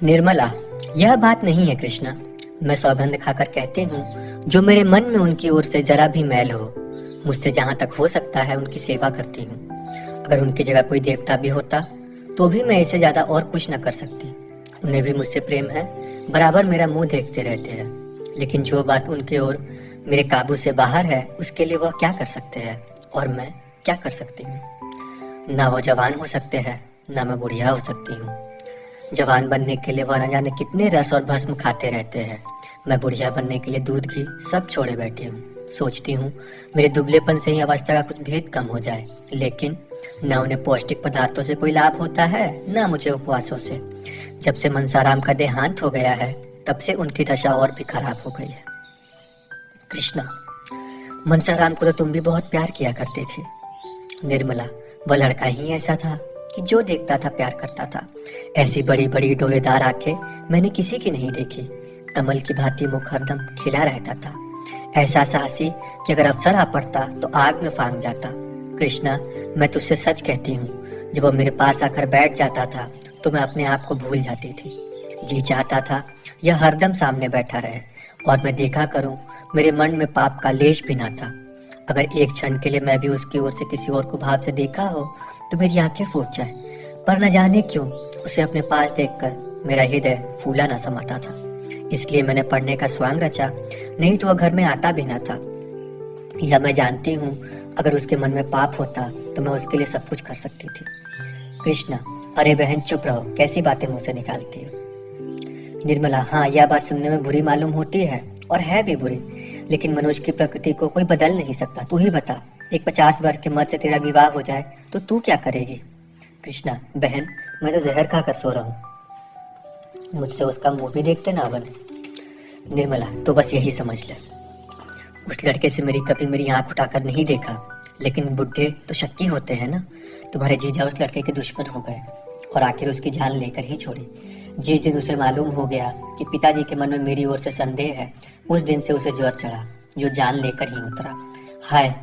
निर्मला, यह बात नहीं है कृष्णा। मैं सौगंध खाकर कहती हूँ, जो मेरे मन में उनकी ओर से जरा भी मैल हो, मुझसे जहाँ तक हो सकता है उनकी सेवा करती हूँ। अगर उनकी जगह कोई देवता भी होता तो भी मैं इससे ज्यादा और कुछ न कर सकती। उन्हें भी मुझसे प्रेम है, बराबर मेरा मुंह देखते रहते हैं। लेकिन जो बात उनके ओर मेरे काबू से बाहर है, उसके लिए वह क्या कर सकते हैं और मैं क्या कर सकती हूँ। ना वो जवान हो सकते हैं, ना मैं बुढ़िया हो सकती हूँ। जवान बनने के लिए वह न जाने कितने रस और भस्म खाते रहते हैं। मैं बुढ़िया बनने के लिए दूध घी सब छोड़े बैठी हूँ। सोचती हूँ मेरे दुबलेपन से ही अवस्था का कुछ भेद कम हो जाए, लेकिन न उन्हें पौष्टिक पदार्थों से कोई लाभ होता है, न मुझे उपवासों से। जब से मनसाराम का देहांत हो गया है, तब से उनकी दशा और भी खराब हो गई है। कृष्णा, मनसाराम को तो तुम भी बहुत प्यार किया करती थी। निर्मला, वह लड़का ही ऐसा था कि जो देखता था प्यार करता था। ऐसी बड़ी बड़ी डोरेदार आंखें मैंने किसी की नहीं देखी। कमल की भांति मुख हरदम खिला रहता था। ऐसा साहसी कि अगर अवसर आ पड़ता तो आग में फांग जाता। कृष्णा, मैं तुझसे सच कहती हूँ, जब वह मेरे पास आकर बैठ जाता था तो मैं अपने आप को भूल जाती थी। जी चाहता था यह हरदम सामने बैठा रहे और मैं देखा करूं। मेरे मन में पाप का लेश भी ना था। अगर एक क्षण के लिए मैं भी उसकी ओर से किसी और को भाव से देखा हो तो मेरी आंखें फूट जाए, पर न जाने क्यों उसे अपने पास देखकर मेरा हृदय फूला ना समाता था। इसलिए मैंने पढ़ने का स्वांग रचा, नहीं तो वह घर में आता भी ना था। यह मैं जानती हूँ, अगर उसके मन में पाप होता तो मैं उसके लिए सब कुछ कर सकती थी। कृष्णा, अरे बहन चुप रहो, कैसी बातें मुंह से निकालती हो। निर्मला, हाँ, यह बात सुनने में बुरी मालूम होती है और है भी बुरी, लेकिन मनुष्य की प्रकृति को कोई बदल नहीं सकता। तू ही बता, एक 50 वर्ष के मर्द से तेरा विवाह हो जाए तो तू क्या करेगी। कृष्णा, बहन, मैं तो जहर खाकर सो रहा हूँ, मुझसे उसका मुंह भी देखते ना बने। निर्मला, तो बस यही समझ ले, उस लड़के से मेरी आंख उठाकर नहीं देखा, लेकिन बुढ़े तो शक्की होते हैं ना। तुम्हारे जीजा उस लड़के के दुश्मन हो गए और आखिर उसकी जान लेकर ही छोड़ी। जिस दिन उसे मालूम हो गया कि पिताजी के मन में मेरी ओर से संदेह है, उस दिन से उसे ज्वर चढ़ा, जो जान लेकर ही उतरा। हाय,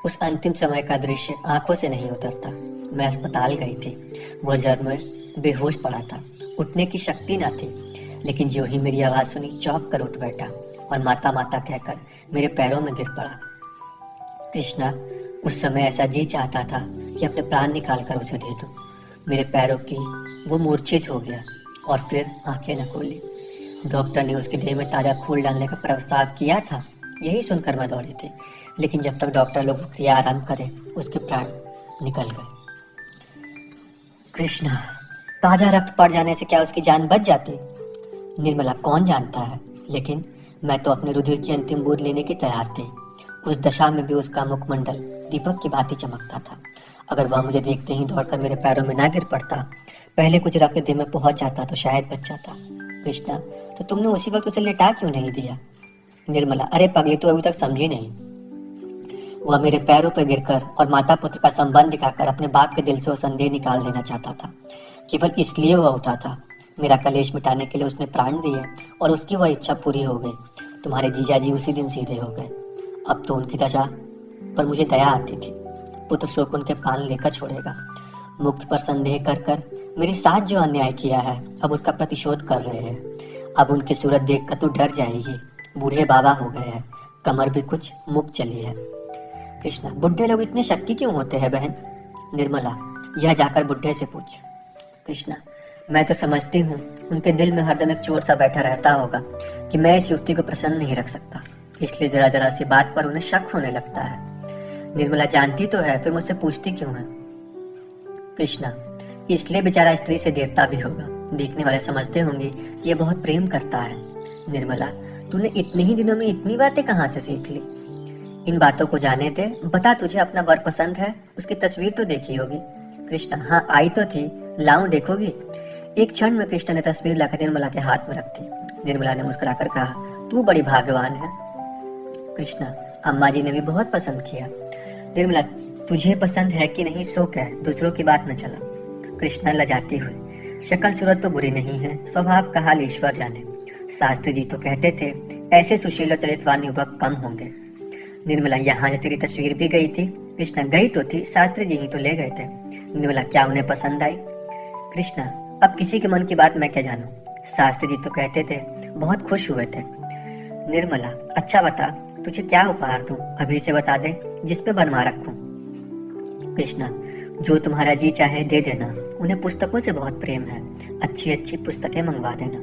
उस अंतिम समय का दृश्य आंखों से नहीं उतरता। मैं अस्पताल गई थी, वह ज्वर में बेहोश पड़ा था, उठने की शक्ति न थी। लेकिन जो ही मेरी आवाज सुनी, चौंक कर उठ बैठा और माता माता कहकर मेरे पैरों में गिर पड़ा। कृष्णा, उस समय ऐसा जी चाहता था कि अपने प्राण निकाल कर उसे दे दूं। मेरे पैरों की वो मूर्छित हो गया और फिर आंखें न खोली। डॉक्टर ने उसके देह में ताजा खून डालने का प्रस्ताव किया था, यही सुनकर मैं दौड़ी थी। लेकिन जब तक डॉक्टर लोग क्रिया आरंभ करे, उसके प्राण निकल गए। कृष्णा, ताजा रक्त पड़ जाने से क्या उसकी जान बच जाती। निर्मला, कौन जानता है, लेकिन मैं तो अपने रुधिर की अंतिम बूंद लेने की तैयार थी। उस दशा में भी उसका मुखमंडल दीपक की भांति चमकता था। अगर वह मुझे देखते ही दौड़कर मेरे पैरों में ना गिर पड़ता, पहले कुछ रक्त देह में पहुंच जाता तो शायद बच जाता। कृष्णा, तो तुमने उसी वक्त उसे लेटा क्यों नहीं दिया। निर्मला, अरे पगली, तो अभी तक समझी नहीं। वह मेरे पैरों पर गिरकर और माता पुत्र का संबंध दिखाकर अपने बाप के दिल से वो संदेह निकाल देना चाहता था। केवल इसलिए वह उठा था। मेरा कलेश मिटाने के लिए उसने प्राण दिए और उसकी वह इच्छा पूरी हो गई। तुम्हारे जीजा जी उसी दिन सीधे हो गए। अब तो उनकी दशा पर मुझे दया आती थी। पुत्र शोक उनके प्राण लेकर छोड़ेगा। मुक्त पर संदेह कर कर मेरे साथ जो अन्याय किया है, अब उसका प्रतिशोध कर रहे हैं। अब उनकी सूरत देखकर तू डर जाएगी। बूढ़े बाबा हो गए हैं, कमर भी कुछ मुक चली है। कृष्णा, बुढ़े लोग इतने शक्की क्यों होते हैं बहन। निर्मला, यह जाकर बुढ़े से पूछ। कृष्णा, मैं तो समझती हूँ उनके दिल में हरदम एक चोर सा बैठा रहता होगा कि मैं इस युवती को प्रसन्न नहीं रख सकता, इसलिए जरा जरा सी बात पर उन्हें शक होने लगता है। निर्मला, जानती तो है, फिर मुझसे पूछती क्यों है। कृष्णा, इसलिए बेचारा स्त्री से देवता भी होगा। देखने वाले समझते होंगे कि यह बहुत प्रेम करता है। निर्मला, तूने इतने ही दिनों में इतनी बातें कहाँ से सीख ली। इन बातों को जाने दे, बता, तुझे अपना वर पसंद है, उसकी तस्वीर तो देखी होगी। कृष्णा, हाँ, आई तो थी, लाऊं, देखोगी। एक क्षण में कृष्णा ने तस्वीर लाकर निर्मला के हाथ में रख दी। निर्मला ने मुस्कुराकर कहा, तू बड़ी भाग्यवान है। कृष्णा, अम्मा जी ने भी बहुत पसंद किया। निर्मला, तुझे पसंद है कि नहीं सो कह, दूसरों की बात न चला। कृष्णा लजाती हुई, शक्ल सूरत तो बुरी नहीं है, स्वभाव का हाल ईश्वर जाने। शास्त्री जी तो कहते थे ऐसे सुशील और चरित्रवान युवक कम होंगे। निर्मला, यहाँ से तेरी तस्वीर भी गई थी। कृष्णा, गई तो थी, शास्त्री जी ही तो ले गए थे। निर्मला, क्या उन्हें पसंद आई। कृष्णा, अब किसी के मन की बात मैं क्या जानूं। शास्त्री जी तो कहते थे, बहुत खुश हुए थे। निर्मला, अच्छा बता, तुझे क्या उपहार दूं, अभी से बता दे, जिस पे बनवा रखूं। कृष्णा, जो तुम्हारा जी चाहे दे देना, उन्हें पुस्तकों से बहुत प्रेम है, अच्छी अच्छी पुस्तकें मंगवा देना।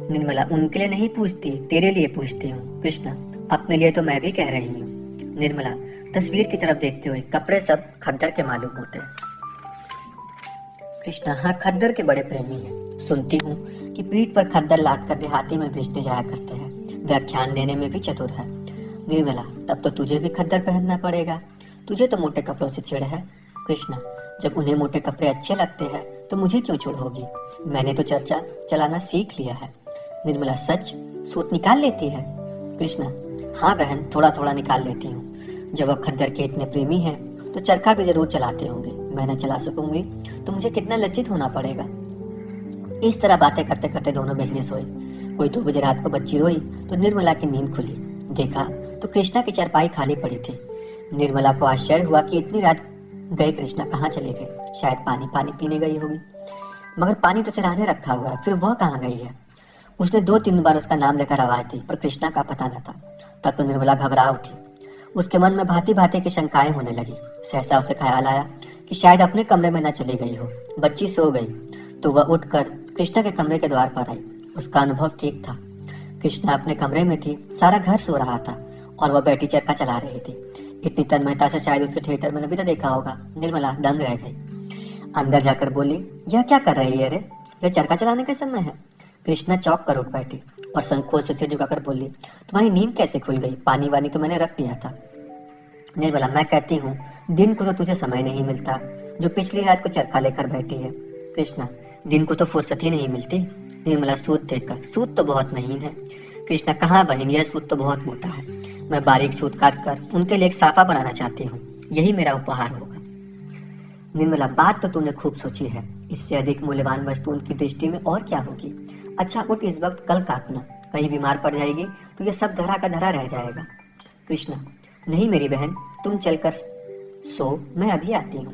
निर्मला, उनके लिए नहीं पूछती, तेरे लिए पूछती हूँ। कृष्णा, अपने लिए तो मैं भी कह रही हूँ। निर्मला तस्वीर की तरफ देखते हुए, कपड़े सब खद्दर के मालूम होते हैं। कृष्णा, हाँ, खद्दर के बड़े प्रेमी हैं। सुनती हूँ कि पीठ पर खद्दर लाद कर देहाती में बेचने जाया करते हैं, व्याख्यान देने में भी चतुर है। निर्मला, तब तो तुझे भी खद्दर पहनना पड़ेगा, तुझे तो मोटे कपड़ों से चिढ़ है। कृष्णा, जब उन्हें मोटे कपड़े अच्छे लगते हैं तो मुझे क्यों चिढ़ होगी, मैंने तो चर्चा चलाना सीख लिया है। निर्मला, सच, सूत निकाल लेती है। कृष्णा, हाँ बहन, थोड़ा थोड़ा निकाल लेती हूँ। जब अब खद्दर के इतने प्रेमी हैं तो चरखा भी जरूर चलाते होंगे, मैं न चला सकूंगी तो मुझे कितना लज्जित होना पड़ेगा। इस तरह बातें करते करते दोनों बहनें सोई। कोई 2 बजे रात को बच्ची रोई तो निर्मला की नींद खुली। देखा तो कृष्णा की चारपाई खाली पड़ी थी। निर्मला को आश्चर्य हुआ कि इतनी रात गए कृष्णा कहाँ चले गए, शायद पानी पानी पीने गई होगी, मगर पानी तो सिरहाने रखा हुआ है, फिर वह कहाँ गई है। उसने 2-3 बार उसका नाम लेकर आवाज दी, पर कृष्णा का पता न था। तब तो निर्मला घबरा उठी, उसके मन में भांति भांति की शंकाएं होने लगी। सहसा उसे ख्याल आया कि शायद अपने कमरे में न चली गई हो। बच्ची सो गई तो वह उठकर कृष्णा के कमरे के द्वार पर आई। उसका अनुभव ठीक था, कृष्णा अपने कमरे में थी, सारा घर सो रहा था और वह बैठी चरखा चला रही थी। इतनी तन्मयता से शायद उसके थिएटर में भी तो देखा होगा। निर्मला दंग रह गई। अंदर जाकर बोली, यह क्या कर रही है रे, यह चरखा चलाने का समय है। कृष्णा चौंक कर उठ बैठी और संकोच से सिर झुकाकर बोली, तुम्हारी नींद कैसे खुल गई, पानी वानी तो मैंने रख दिया था। निर्मला, मैं कहती हूँ दिन को तो तुझे समय नहीं मिलता, जो पिछली रात को चरखा लेकर बैठी है। कृष्णा, दिन को तो फुर्सत ही नहीं मिलती। निर्मला सूत देखकर, सूत तो बहुत महीन है। कृष्णा, कहाँ बहन, यह सूत तो बहुत मोटा है, मैं बारीक सूत काट कर उनके लिए एक साफा बनाना चाहती हूँ, यही मेरा उपहार होगा। निर्मला, बात तो तूने खूब सोची है, इससे अधिक मूल्यवान वस्तु उनकी दृष्टि में और क्या होगी। अच्छा उठ, इस वक्त कल काटना, कहीं बीमार पड़ जाएगी तो यह सब धरा का धरा रह जाएगा। कृष्णा, नहीं मेरी बहन, तुम चलकर सो, मैं अभी आती हूँ।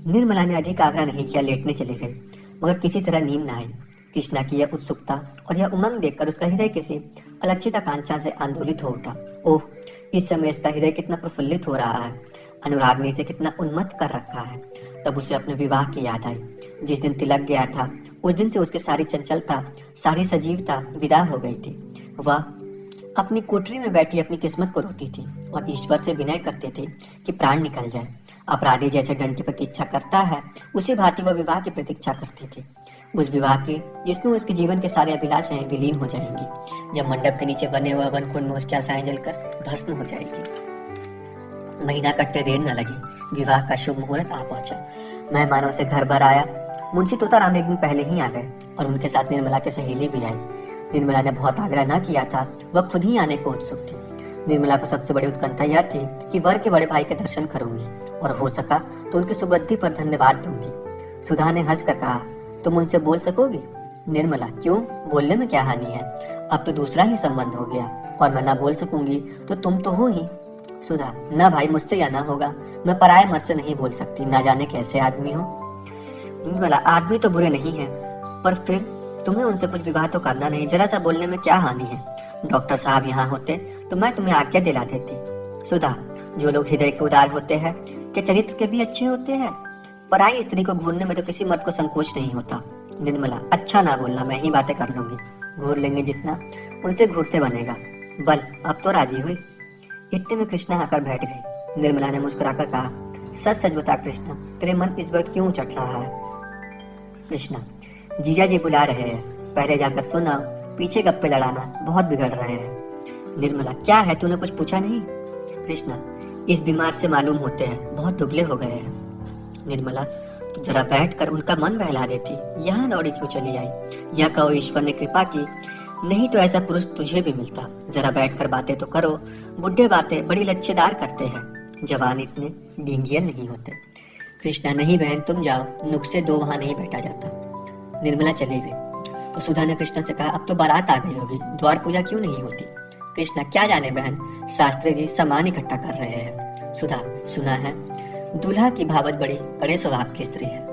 निर्मला ने अधिक आग्रह नहीं किया, लेटने चली गई, मगर किसी तरह नींद न आई। कृष्णा की यह उत्सुकता और यह उमंग देखकर उसका हृदय किसी अलक्षित आकांक्षा से आंदोलित हो उठा। ओह, इस समय इसका हृदय कितना प्रफुल्लित हो रहा है, अनुराग ने इसे कितना उन्मत्त कर रखा है। तब उसे अपने विवाह की याद आई। जिस दिन तिलक गया था उस दिन से उसकी सारी चंचलता, सारी सजीवता विदा हो गई थी। वह अपनी कोठरी में बैठी अपनी किस्मत को रोती थी और ईश्वर से विनय करती थी कि प्राण निकल जाए। अपराधी जैसे दंड की प्रतीक्षा करता है, उसी भांति वह विवाह की प्रतीक्षा करती थी, उस विवाह की जिसमें उसके जीवन के सारे अभिलाषाएं विलीन हो जाएंगी, जब मंडप के नीचे बने हुए वन कुंड में उसकी आशाएं जलकर भस्म हो जाएगी। महीना कटते देर न लगी, विवाह का शुभ मुहूर्त आ पहुंचा। मेहमानों से घर भर आया। मुंशी तोताराम एक दिन पहले ही आ गए और उनके साथ निर्मला की सहेली भी आई। निर्मला ने बहुत आग्रह न किया था, वह खुद ही आने को उत्सुक थी। निर्मला को सबसे बड़ी उत्कंठा यह थी कि वर के बड़े भाई के दर्शन करूंगी और हो सका तो उनकी सुबुद्धि पर धन्यवाद दूंगी। सुधा ने हंसकर कहा, तुम उनसे बोल सकोगी? निर्मला, क्यों, बोलने में क्या हानि है, अब तो दूसरा ही संबंध हो गया, और मैं ना बोल सकूंगी तो तुम तो हो ही। सुधा, ना भाई, मुझसे या ना होगा, मैं पराये मत से नहीं बोल सकती, ना जाने कैसे आदमी हो। निर्मला, आदमी तो बुरे नहीं है, पर फिर तुम्हें उनसे कुछ विवाह तो करना नहीं, जरा सा बोलने में क्या हानि है। डॉक्टर साहब यहाँ होते तो मैं तुम्हें आज्ञा दिला देती। सुधा, जो लोग हृदय के उदार होते हैं के चरित्र के भी अच्छे होते हैं, पराई स्त्री को घूरने में तो किसी मर्द को संकोच नहीं होता। निर्मला, अच्छा ना बोलना, मैं ही बातें कर लूंगी, घूर लेंगे जितना उनसे घूरते बनेगा। बल, अब तो राजी हुई। इतने में कृष्णा आकर बैठ गई। निर्मला ने मुस्कुराकर कहा, सच सच बता कृष्णा, तेरे मन इस वक्त क्यों चट रहा है? कृष्णा, जीजा जी बुला रहे हैं, पहले जाकर सुना, पीछे गप्पे लड़ाना, बहुत बिगड़ रहे हैं। निर्मला, क्या है, तूने कुछ पूछा नहीं? कृष्णा, इस बीमार से मालूम होते हैं बहुत दुबले हो गए हैं। निर्मला, तो जरा बैठ कर उनका मन बहला देती, यहाँ दौड़ी क्यों चली आई? यह कहो ईश्वर ने कृपा की, नहीं तो ऐसा पुरुष तुझे भी मिलता। जरा बैठ कर बातें तो करो, बुढ़े बातें बड़ी लच्छेदार करते हैं, जवान इतने डिंगियल नहीं होते। कृष्णा, नहीं बहन, तुम जाओ, नुक्से 2 वहां नहीं बैठा जाता। निर्मला चली गई तो सुधा ने कृष्णा से कहा, अब तो बारात आ गई होगी, द्वार पूजा क्यों नहीं होती? कृष्णा, क्या जाने बहन, शास्त्री जी सामान इकट्ठा कर रहे हैं। सुधा, सुना है दूल्हा की भावत बड़ी कड़े स्वभाव की स्त्री है।